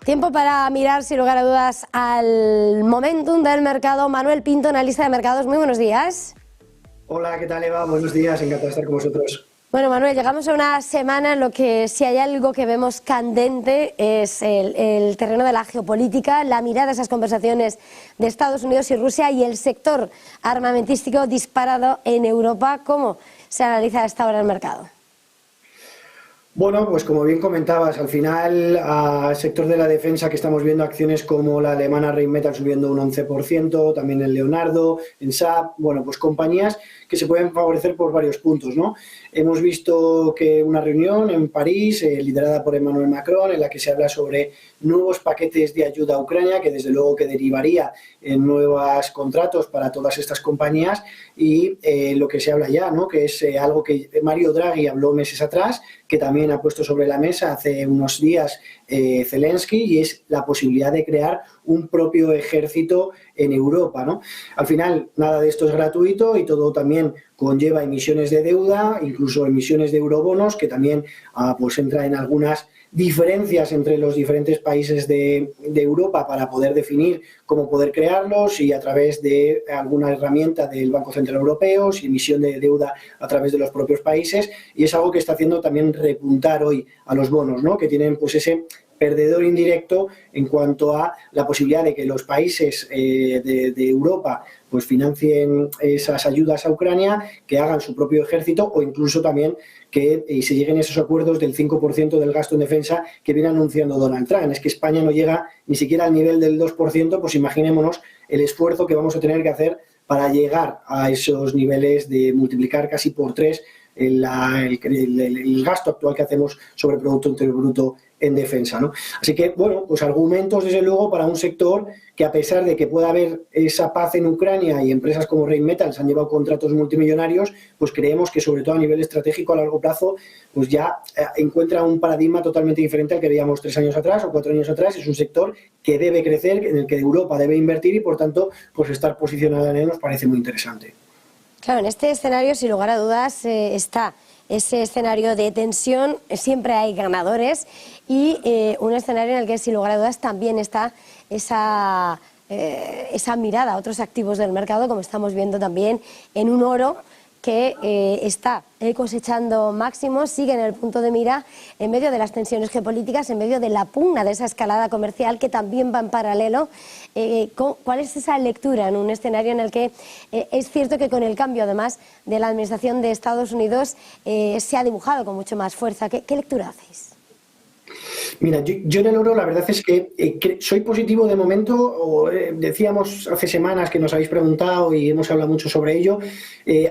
Tiempo para mirar, sin lugar a dudas, al momentum del mercado. Manuel Pinto, analista de mercados, muy buenos días. Hola, ¿qué tal, Eva? Buenos días, encantado de estar con vosotros. Bueno, Manuel, llegamos a una semana en lo que si hay algo que vemos candente es el terreno de la geopolítica, la mirada a esas conversaciones de Estados Unidos y Rusia y el sector armamentístico disparado en Europa. ¿Cómo se analiza a esta hora el mercado? Bueno, pues como bien comentabas, al final al sector de la defensa que estamos viendo acciones como la alemana Rheinmetall subiendo un 11%, también el Leonardo, en SAP, bueno, pues compañías que se pueden favorecer por varios puntos, ¿no? Hemos visto que una reunión en París, liderada por Emmanuel Macron, en la que se habla sobre nuevos paquetes de ayuda a Ucrania, que desde luego que derivaría en nuevos contratos para todas estas compañías y lo que se habla ya, ¿no? Que es algo que Mario Draghi habló meses atrás, que también ha puesto sobre la mesa hace unos días Zelensky, y es la posibilidad de crear un propio ejército en Europa, ¿no? Al final, nada de esto es gratuito y todo también conlleva emisiones de deuda, incluso emisiones de eurobonos, que también pues entra en algunas diferencias entre los diferentes países de Europa para poder definir cómo poder crearlos, y a través de alguna herramienta del Banco Central Europeo, y emisión de deuda a través de los propios países, y es algo que está haciendo también repuntar hoy a los bonos, ¿no? Que tienen pues ese perdedor indirecto en cuanto a la posibilidad de que los países de Europa pues financien esas ayudas a Ucrania, que hagan su propio ejército, o incluso también que se lleguen a esos acuerdos del 5% del gasto en defensa que viene anunciando Donald Trump. Es que España no llega ni siquiera al nivel del 2%, pues imaginémonos el esfuerzo que vamos a tener que hacer para llegar a esos niveles de multiplicar casi por 3 el gasto actual que hacemos sobre Producto Interior Bruto en defensa, ¿no? Así que, bueno, pues argumentos desde luego para un sector que, a pesar de que pueda haber esa paz en Ucrania y empresas como Rheinmetall se han llevado contratos multimillonarios, pues creemos que sobre todo a nivel estratégico a largo plazo pues ya encuentra un paradigma totalmente diferente al que veíamos 3 años atrás o 4 años atrás. Es un sector que debe crecer, en el que Europa debe invertir, y por tanto pues estar posicionada en él nos parece muy interesante. Claro, en este escenario, sin lugar a dudas, está ese escenario de tensión, siempre hay ganadores, y un escenario en el que, sin lugar a dudas, también está esa mirada a otros activos del mercado, como estamos viendo también en un oro que está cosechando máximos, sigue en el punto de mira en medio de las tensiones geopolíticas, en medio de la pugna de esa escalada comercial que también va en paralelo. ¿Cuál es esa lectura en un escenario en el que es cierto que con el cambio, además, de la administración de Estados Unidos se ha dibujado con mucho más fuerza? ¿Qué lectura hacéis? Mira, yo en el oro la verdad es que soy positivo de momento. Decíamos hace semanas que nos habéis preguntado y hemos hablado mucho sobre ello,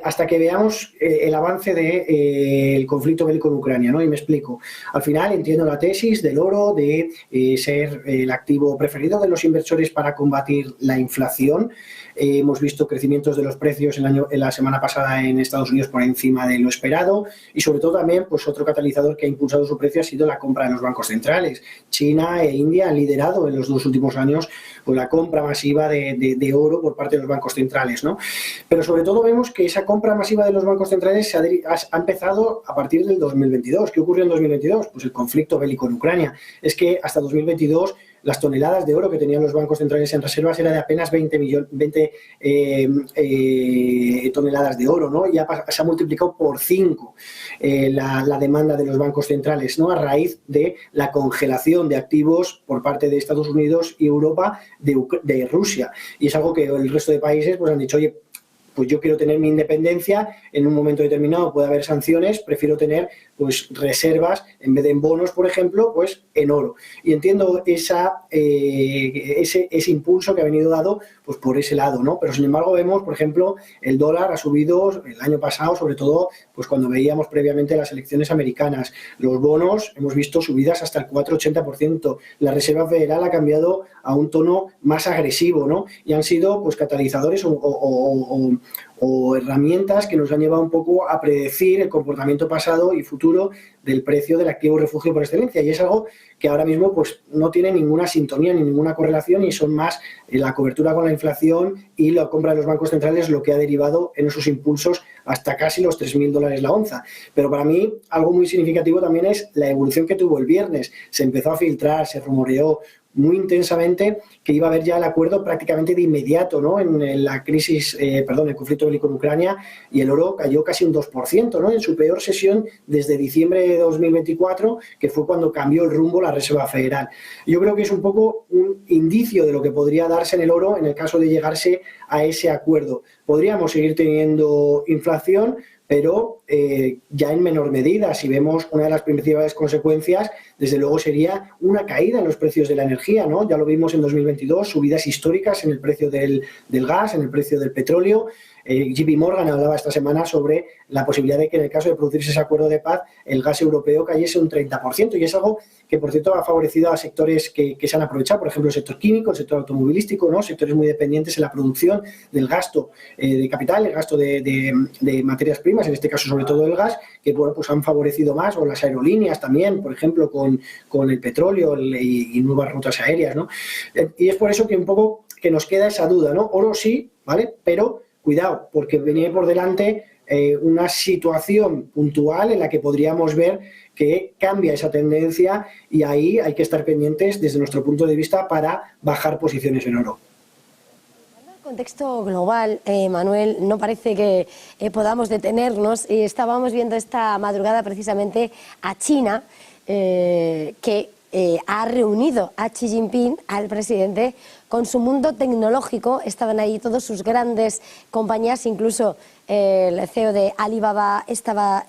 hasta que veamos el avance del conflicto bélico en Ucrania, ¿no? Y me explico. Al final entiendo la tesis del oro de ser el activo preferido de los inversores para combatir la inflación. Hemos visto crecimientos de los precios en la semana pasada en Estados Unidos por encima de lo esperado, y sobre todo también pues otro catalizador que ha impulsado su precio ha sido la compra de los bancos centrales. China e India han liderado en los 2 últimos años pues la compra masiva de oro por parte de los bancos centrales, ¿no? Pero sobre todo vemos que esa compra masiva de los bancos centrales ha empezado a partir del 2022. ¿Qué ocurrió en 2022? Pues el conflicto bélico en Ucrania. Es que hasta 2022 las toneladas de oro que tenían los bancos centrales en reservas era de apenas 20 toneladas de oro, ¿no? Ya se ha multiplicado por 5 la demanda de los bancos centrales, ¿no? A raíz de la congelación de activos por parte de Estados Unidos y Europa de Rusia. Y es algo que el resto de países pues han dicho, oye, pues yo quiero tener mi independencia, en un momento determinado puede haber sanciones, prefiero tener pues reservas, en vez de en bonos, por ejemplo, pues en oro. Y entiendo ese impulso que ha venido dado pues por ese lado, ¿no? Pero sin embargo vemos, por ejemplo, el dólar ha subido el año pasado, sobre todo pues cuando veíamos previamente las elecciones americanas. Los bonos hemos visto subidas hasta el 4,80%. La Reserva Federal ha cambiado a un tono más agresivo, ¿no? Y han sido pues catalizadores o o herramientas que nos han llevado un poco a predecir el comportamiento pasado y futuro del precio del activo refugio por excelencia, y es algo que ahora mismo pues no tiene ninguna sintonía ni ninguna correlación, y son más la cobertura con la inflación y la compra de los bancos centrales lo que ha derivado en esos impulsos hasta casi los $3.000 la onza. Pero para mí algo muy significativo también es la evolución que tuvo el viernes. Se empezó a filtrar, se rumoreó muy intensamente que iba a haber ya el acuerdo prácticamente de inmediato, ¿no? En la crisis, el conflicto bélico en Ucrania, y el oro cayó casi un 2%, ¿no? En su peor sesión desde diciembre de 2024, que fue cuando cambió el rumbo la Reserva Federal. Yo creo que es un poco un indicio de lo que podría darse en el oro en el caso de llegarse a ese acuerdo. Podríamos seguir teniendo inflación, pero ya en menor medida. Si vemos, una de las principales consecuencias, desde luego, sería una caída en los precios de la energía, ¿no? Ya lo vimos en 2022, subidas históricas en el precio del gas, en el precio del petróleo. JP Morgan hablaba esta semana sobre la posibilidad de que en el caso de producirse ese acuerdo de paz, el gas europeo cayese un 30%, y es algo que, por cierto, ha favorecido a sectores que se han aprovechado, por ejemplo, el sector químico, el sector automovilístico, ¿no? Sectores muy dependientes en la producción del gasto de capital, el gasto de materias primas, en este caso sobre todo el gas, que bueno, pues han favorecido más, o las aerolíneas también, por ejemplo, con el petróleo y nuevas rutas aéreas, ¿no? Y es por eso que un poco que nos queda esa duda, ¿no? Oro sí, ¿vale? Pero cuidado, porque venía por delante una situación puntual en la que podríamos ver que cambia esa tendencia, y ahí hay que estar pendientes desde nuestro punto de vista para bajar posiciones en oro. En el contexto global, Manuel, no parece que podamos detenernos. Estábamos viendo esta madrugada precisamente a China, que ha reunido a Xi Jinping, al presidente, con su mundo tecnológico. Estaban ahí todas sus grandes compañías, incluso el CEO de Alibaba, estaba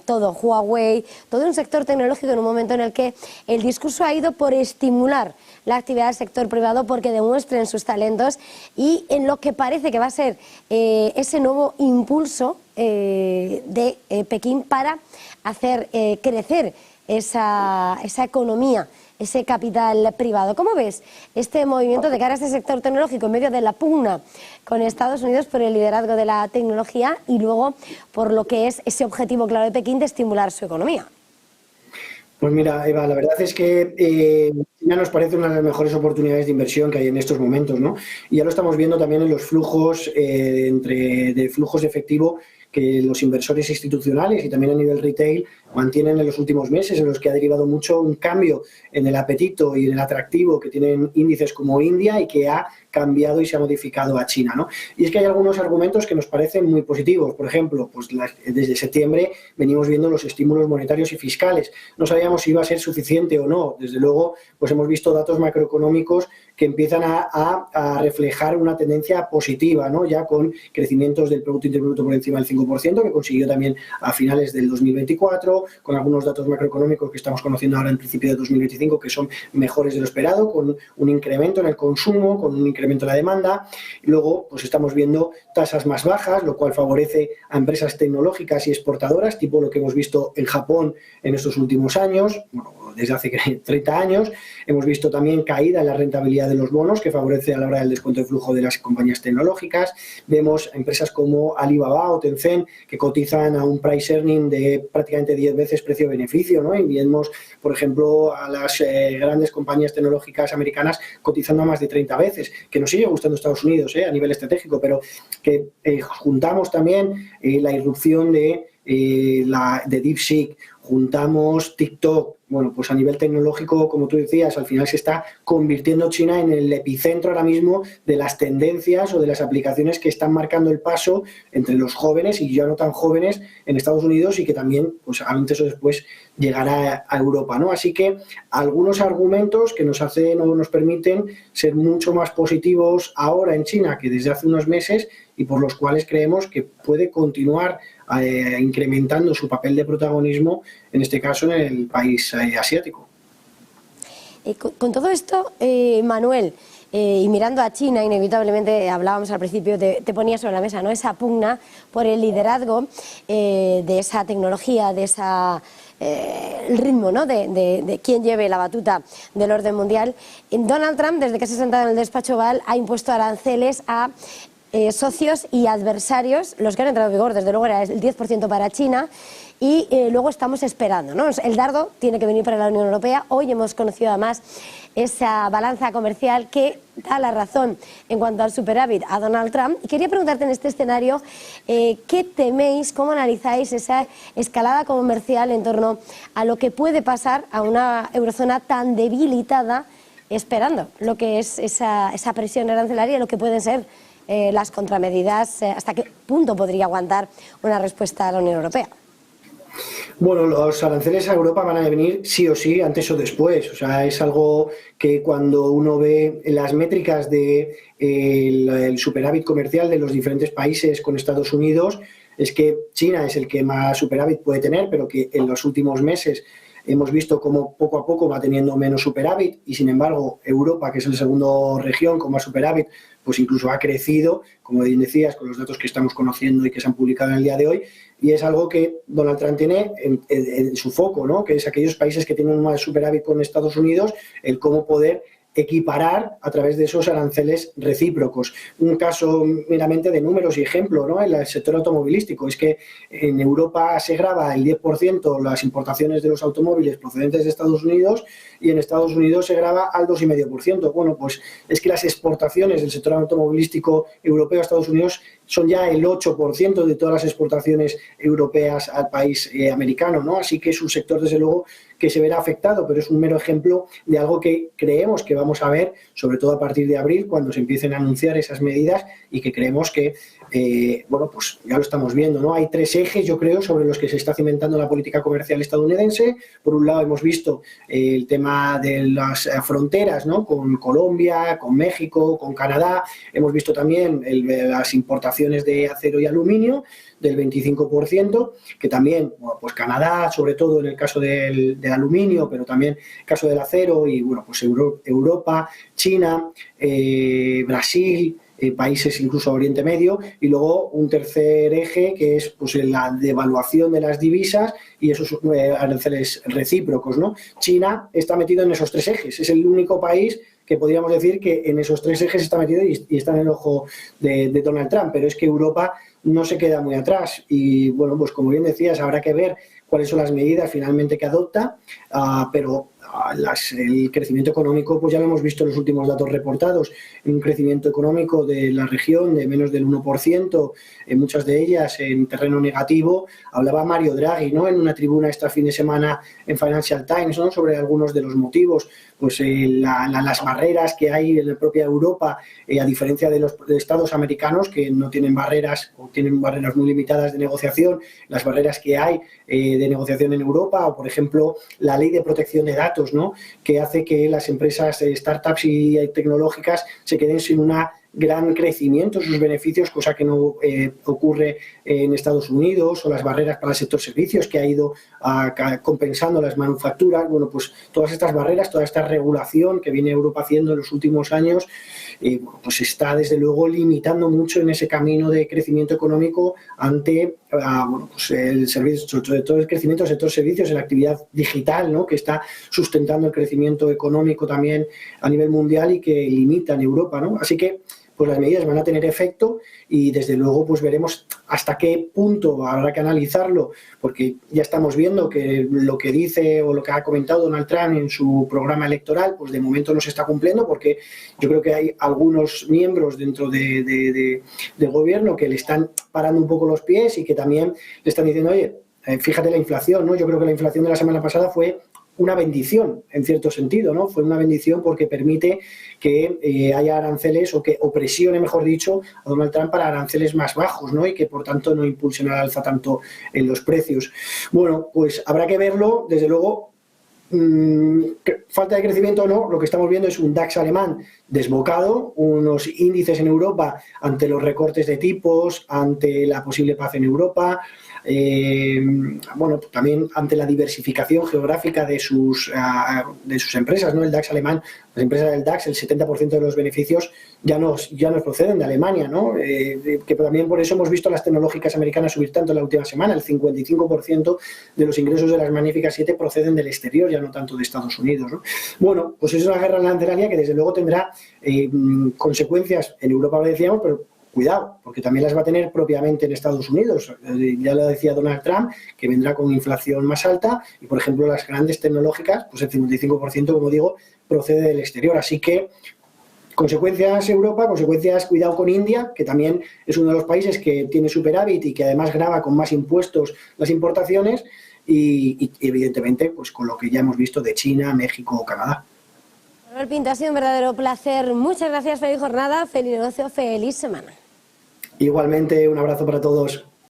todo Huawei, todo un sector tecnológico, en un momento en el que el discurso ha ido por estimular la actividad del sector privado, porque demuestren sus talentos, y en lo que parece que va a ser ese nuevo impulso de Pekín para hacer crecer esa economía, ese capital privado. ¿Cómo ves este movimiento de cara a este sector tecnológico en medio de la pugna con Estados Unidos por el liderazgo de la tecnología, y luego por lo que es ese objetivo claro de Pekín de estimular su economía? Pues mira, Eva, la verdad es que China nos parece una de las mejores oportunidades de inversión que hay en estos momentos, ¿no? Y ya lo estamos viendo también en los flujos de flujos de efectivo que los inversores institucionales y también a nivel retail mantienen en los últimos meses, en los que ha derivado mucho un cambio en el apetito y en el atractivo que tienen índices como India, y que ha cambiado y se ha modificado a China, ¿no? Y es que hay algunos argumentos que nos parecen muy positivos. Por ejemplo, pues desde septiembre venimos viendo los estímulos monetarios y fiscales. No sabíamos si iba a ser suficiente o no. Desde luego, pues hemos visto datos macroeconómicos que empiezan a reflejar una tendencia positiva, ¿no? Ya con crecimientos del Producto Interior Bruto por encima del 5%, que consiguió también a finales del 2024, con algunos datos macroeconómicos que estamos conociendo ahora en principio de 2025, que son mejores de lo esperado, con un incremento en el consumo, con un incremento en la demanda. Y luego, pues estamos viendo tasas más bajas, lo cual favorece a empresas tecnológicas y exportadoras, tipo lo que hemos visto en Japón en estos últimos años, bueno, desde hace 30 años. Hemos visto también caída en la rentabilidad de los bonos, que favorece a la hora del descuento de flujo de las compañías tecnológicas. Vemos empresas como Alibaba o Tencent que cotizan a un price earning de prácticamente 10 veces precio-beneficio, ¿no? Y vemos, por ejemplo, a las grandes compañías tecnológicas americanas cotizando a más de 30 veces, que nos sigue gustando Estados Unidos a nivel estratégico, pero que juntamos también la irrupción de DeepSeek, juntamos TikTok. Bueno, pues a nivel tecnológico, como tú decías, al final se está convirtiendo China en el epicentro ahora mismo de las tendencias o de las aplicaciones que están marcando el paso entre los jóvenes y ya no tan jóvenes en Estados Unidos, y que también, pues antes o después, llegará a Europa, ¿no? Así que algunos argumentos que nos hacen o nos permiten ser mucho más positivos ahora en China que desde hace unos meses, y por los cuales creemos que puede continuar incrementando su papel de protagonismo, en este caso en el país asiático. Con todo esto, Manuel, y mirando a China, inevitablemente, hablábamos al principio, te ponía sobre la mesa, ¿no?, esa pugna por el liderazgo de esa tecnología, de esa el ritmo, ¿no?, de quién lleve la batuta del orden mundial. Donald Trump, desde que se ha sentado en el despacho Oval, ha impuesto aranceles a socios y adversarios. Los que han entrado en vigor, desde luego, era el 10% para China. Y luego estamos esperando, ¿no? El dardo tiene que venir para la Unión Europea. Hoy hemos conocido además esa balanza comercial que da la razón en cuanto al superávit a Donald Trump. Y quería preguntarte en este escenario, ¿qué teméis, cómo analizáis esa escalada comercial en torno a lo que puede pasar a una eurozona tan debilitada, esperando lo que es esa presión arancelaria, lo que pueden ser las contramedidas, hasta qué punto podría aguantar una respuesta a la Unión Europea? Bueno, los aranceles a Europa van a venir sí o sí, antes o después. O sea, es algo que cuando uno ve las métricas de el superávit comercial de los diferentes países con Estados Unidos, es que China es el que más superávit puede tener, pero que en los últimos meses hemos visto cómo poco a poco va teniendo menos superávit y, sin embargo, Europa, que es la segunda región con más superávit, pues incluso ha crecido, como bien decías, con los datos que estamos conociendo y que se han publicado en el día de hoy, y es algo que Donald Trump tiene en su foco, ¿no? Que es aquellos países que tienen más superávit con Estados Unidos, el cómo poder equiparar a través de esos aranceles recíprocos. Un caso meramente de números y ejemplo, ¿no? En el sector automovilístico es que en Europa se grava el 10% las importaciones de los automóviles procedentes de Estados Unidos y en Estados Unidos se grava al 2,5%. Bueno, pues es que las exportaciones del sector automovilístico europeo a Estados Unidos son ya el 8% de todas las exportaciones europeas al país americano, ¿no? Así que es un sector, desde luego, que se verá afectado, pero es un mero ejemplo de algo que creemos que vamos a ver, sobre todo a partir de abril, cuando se empiecen a anunciar esas medidas y que creemos que, bueno, pues ya lo estamos viendo, ¿no? Hay tres ejes, yo creo, sobre los que se está cimentando la política comercial estadounidense. Por un lado, hemos visto el tema de las fronteras, ¿no? Con Colombia, con México, con Canadá. Hemos visto también las importaciones de acero y aluminio del 25%, que también, bueno, pues Canadá, sobre todo en el caso del aluminio, pero también en el caso del acero, y bueno, pues Europa, China, Brasil, países incluso Oriente Medio, y luego un tercer eje que es pues la devaluación de las divisas y esos aranceles recíprocos, ¿no? China está metido en esos tres ejes, es el único país que podríamos decir que en esos tres ejes está metido y está en el ojo de Donald Trump, pero es que Europa no se queda muy atrás y, bueno, pues como bien decías, habrá que ver cuáles son las medidas finalmente que adopta, pero el crecimiento económico, pues ya lo hemos visto en los últimos datos reportados, un crecimiento económico de la región de menos del 1%, en muchas de ellas en terreno negativo. Hablaba Mario Draghi, ¿no?, en una tribuna este fin de semana en Financial Times, ¿no?, sobre algunos de los motivos, pues las barreras que hay en la propia Europa, a diferencia de los estados americanos que no tienen barreras o tienen barreras muy limitadas de negociación, las barreras que hay de negociación en Europa, o por ejemplo la ley de protección de datos, ¿no?, que hace que las empresas startups y tecnológicas se queden sin una gran crecimiento en sus beneficios, cosa que no ocurre en Estados Unidos, o las barreras para el sector servicios que ha ido compensando las manufacturas. Bueno, pues todas estas barreras, toda esta regulación que viene Europa haciendo en los últimos años, pues está desde luego limitando mucho en ese camino de crecimiento económico ante bueno, pues el servicio, sobre todo el crecimiento del sector servicios, en la actividad digital, ¿no?, que está sustentando el crecimiento económico también a nivel mundial y que limita en Europa, ¿no? Así que pues las medidas van a tener efecto y desde luego pues veremos hasta qué punto habrá que analizarlo, porque ya estamos viendo que lo que dice o lo que ha comentado Donald Trump en su programa electoral, pues de momento no se está cumpliendo, porque yo creo que hay algunos miembros dentro del gobierno que le están parando un poco los pies y que también le están diciendo, oye, fíjate la inflación, ¿no? Yo creo que la inflación de la semana pasada fue una bendición, en cierto sentido, ¿no? Fue una bendición porque permite que haya aranceles o presione, mejor dicho, a Donald Trump para aranceles más bajos, ¿no? Y que, por tanto, no impulsen al alza tanto en los precios. Bueno, pues habrá que verlo, desde luego. Falta de crecimiento o no, lo que estamos viendo es un DAX alemán desbocado, unos índices en Europa ante los recortes de tipos, ante la posible paz en Europa, bueno, también ante la diversificación geográfica de sus empresas, ¿no? El DAX alemán, las empresas del DAX, el 70% de los beneficios ya nos proceden de Alemania, ¿no? Que también por eso hemos visto a las tecnológicas americanas subir tanto en la última semana. El 55% de los ingresos de las Magníficas 7 proceden del exterior, ya no tanto de Estados Unidos, ¿no? Bueno, pues es una guerra arancelaria que desde luego tendrá consecuencias en Europa, lo decíamos, pero cuidado, porque también las va a tener propiamente en Estados Unidos. Ya lo decía Donald Trump, que vendrá con inflación más alta y, por ejemplo, las grandes tecnológicas, pues el 55%, como digo, procede del exterior. Así que, consecuencias Europa, consecuencias cuidado con India, que también es uno de los países que tiene superávit y que además grava con más impuestos las importaciones y evidentemente, pues con lo que ya hemos visto de China, México o Canadá. Manuel Pinto, ha sido un verdadero placer. Muchas gracias, feliz jornada, feliz negocio, feliz semana. Igualmente, un abrazo para todos.